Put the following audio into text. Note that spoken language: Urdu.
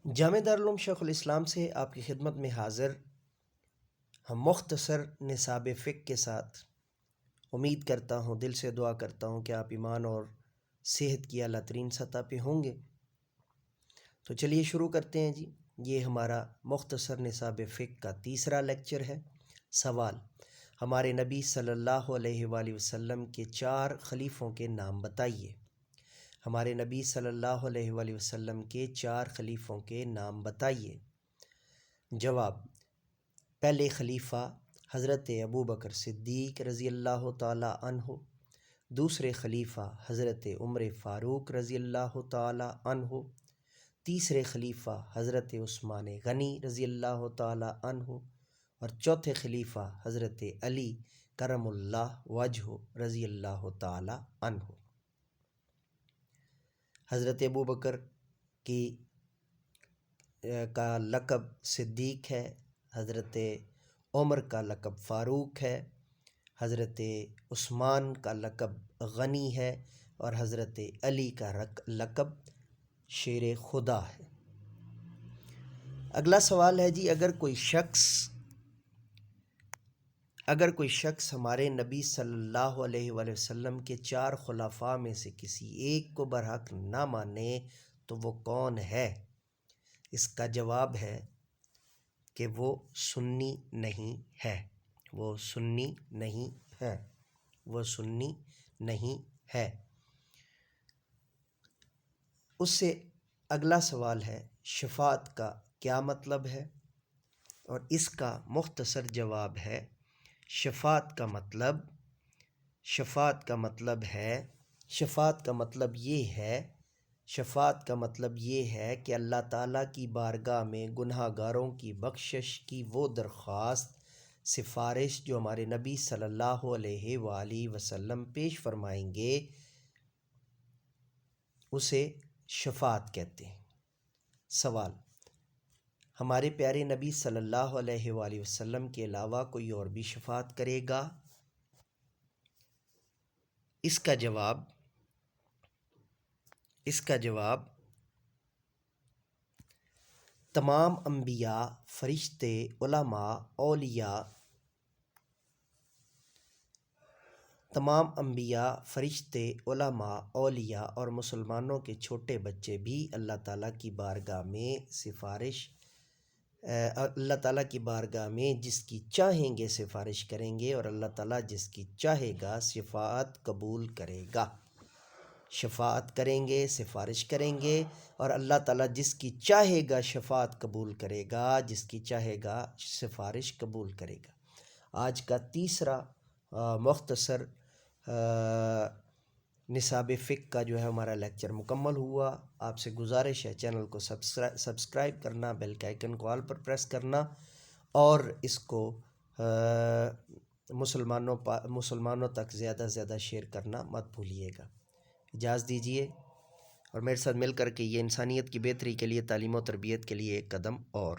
جامعہ دارالعلوم شیخ الاسلام سے آپ کی خدمت میں حاضر ہم مختصر نصاب فقہ کے ساتھ امید کرتا ہوں، دل سے دعا کرتا ہوں کہ آپ ایمان اور صحت کی اعلیٰ ترین سطح پہ ہوں گے۔ تو چلیے شروع کرتے ہیں جی۔ یہ ہمارا مختصر نصاب فقہ کا تیسرا لیکچر ہے۔ سوال: ہمارے نبی صلی اللہ علیہ وآلہ وسلم کے 4 خلیفوں کے نام بتائیے۔ ہمارے نبی صلی اللہ علیہ وآلہ وسلم کے 4 خلیفوں کے نام بتائیے۔ جواب: پہلے خلیفہ حضرت ابوبکر صدیق رضی اللہ تعالی عنہ، دوسرے خلیفہ حضرت عمر فاروق رضی اللہ تعالی عنہ، تیسرے خلیفہ حضرت عثمان غنی رضی اللہ تعالی عنہ، اور چوتھے خلیفہ حضرت علی کرم اللہ وجہہ رضی اللہ تعالی عنہ۔ حضرت ابوبکر کا لقب صدیق ہے، حضرت عمر کا لقب فاروق ہے، حضرت عثمان کا لقب غنی ہے، اور حضرت علی کا لقب شیر خدا ہے۔ اگلا سوال ہے جی، اگر کوئی شخص ہمارے نبی صلی اللہ علیہ وآلہ وسلم کے 4 خلفاء میں سے کسی ایک کو برحق نہ مانے تو وہ کون ہے؟ اس کا جواب ہے کہ وہ سنی نہیں ہے، وہ سنی نہیں ہے، وہ سنی نہیں ہے۔ اس سے اگلا سوال ہے، شفاعت کا کیا مطلب ہے؟ اور اس کا مختصر جواب ہے، شفاعت کا مطلب یہ ہے کہ اللہ تعالیٰ کی بارگاہ میں گناہ گاروں کی بخشش کی وہ درخواست، سفارش جو ہمارے نبی صلی اللہ علیہ وآلہ وسلم پیش فرمائیں گے، اسے شفاعت کہتے ہیں۔ سوال: ہمارے پیارے نبی صلی اللہ علیہ وآلہ وسلم کے علاوہ کوئی اور بھی شفاعت کرے گا؟ اس کا جواب تمام انبیاء، فرشتے، علماء، اولیاء اور مسلمانوں کے چھوٹے بچے بھی اللہ تعالیٰ کی بارگاہ میں جس کی چاہیں گے سفارش کریں گے، اور اللہ تعالیٰ جس کی چاہے گا شفاعت قبول کرے گا۔ شفاعت کریں گے، سفارش کریں گے، اور اللہ تعالیٰ جس کی چاہے گا شفاعت قبول کرے گا، جس کی چاہے گا سفارش قبول کرے گا۔ آج کا تیسرا مختصر نصاب فقہ کا جو ہے ہمارا لیکچر مکمل ہوا۔ آپ سے گزارش ہے چینل کو سبسکرائب کرنا، بیل کے آئیکن کو آل پر پریس کرنا، اور اس کو مسلمانوں تک زیادہ سے زیادہ شیئر کرنا مت بھولیے گا۔ اجازت دیجیے، اور میرے ساتھ مل کر کے یہ انسانیت کی بہتری کے لیے، تعلیم و تربیت کے لیے ایک قدم اور